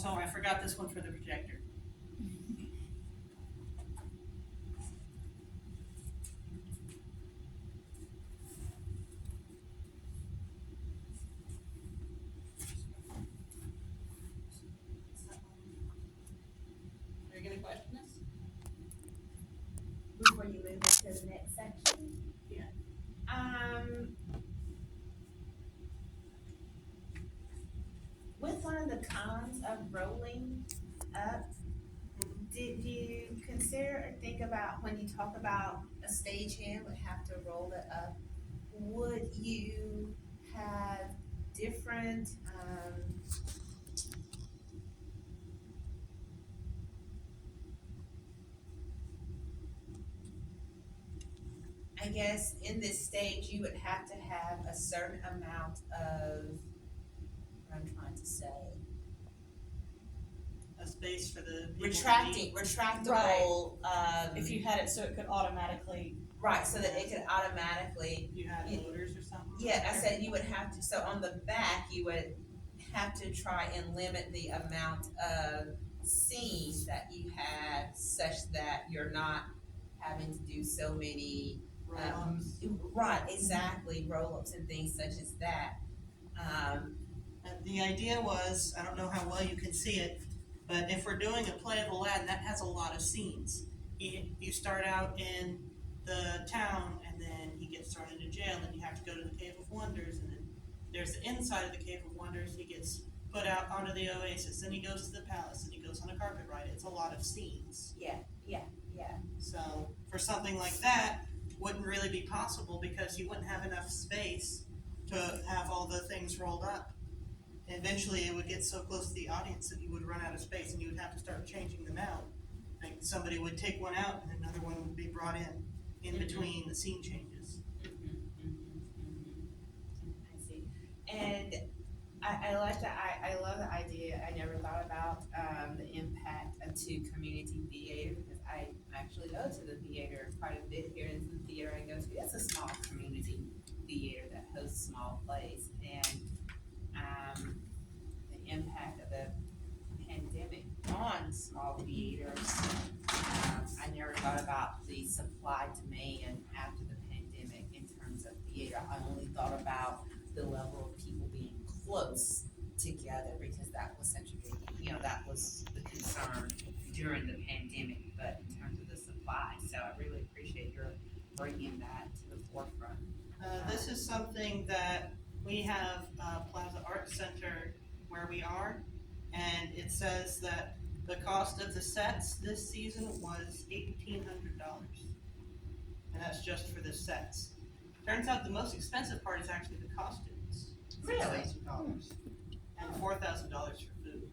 also, I forgot this one for the projector. Are you gonna question this? Before you move into the next section? Yeah. With one of the cons of rolling up, did you consider or think about when you talk about a stagehand would have to roll it up? Would you have different, I guess in this stage, you would have to have a certain amount of, what I'm trying to say, A space for the people to retractable, If you had it so it could automatically, right, so that it could automatically, You had motors or something? yeah, I said you would have to, so on the back, you would have to try and limit the amount of scenes that you have such that you're not having to do so many, Roll-ups. right, exactly, roll-ups and things such as that. And the idea was, I don't know how well you can see it, but if we're doing a play of Aladdin, that has a lot of scenes. You start out in the town, and then he gets thrown into jail, and then you have to go to the Cave of Wonders, and then there's the inside of the Cave of Wonders, he gets put out onto the oasis, then he goes to the palace, and he goes on a carpet ride. It's a lot of scenes. Yeah. So for something like that, wouldn't really be possible because you wouldn't have enough space to have all the things rolled up. Eventually, it would get so close to the audience that you would run out of space, and you would have to start changing them out. Like somebody would take one out, and another one would be brought in between the scene changes. I see. And I like that, I love the idea, I never thought about, the impact to community theater, because I actually go to the theater quite a bit here, in the theater I go to, that's a small community theater that hosts small plays, and, the impact of the pandemic on small theaters, I never thought about the supply demand after the pandemic in terms of theater, I only thought about the level of people being close together, because that was such a big, that was the concern during the pandemic, but in terms of the supply, so I really appreciate your bringing that to the forefront. This is something that we have, Plaza Arts Center where we are, and it says that the cost of the sets this season was $1,800. And that's just for the sets. Turns out the most expensive part is actually the costumes. Really? $6,000. And $4,000 for food,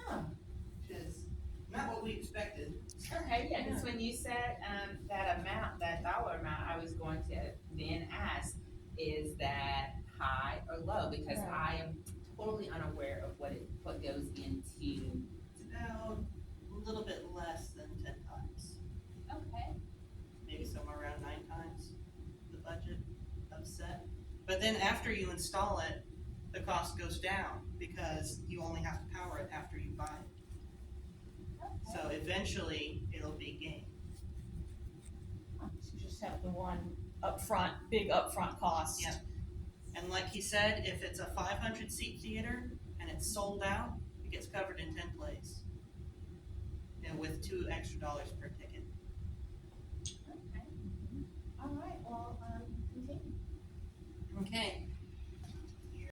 Oh, which is not what we expected. okay, yeah, because when you said, that amount, that dollar amount, I was going to then ask, is that high or low? Because I am totally unaware of what goes into. It's about a little bit less than 10 times, Okay. maybe somewhere around 9 times the budget of set. But then after you install it, the cost goes down because you only have to power it after you buy it. So eventually it'll be game. so you just have the one big upfront cost. Yeah. And like he said, if it's a 500 seat theater and it's sold out, it gets covered in 10 plays. And with $2 extra per ticket. Okay. All right, well, continue. Okay,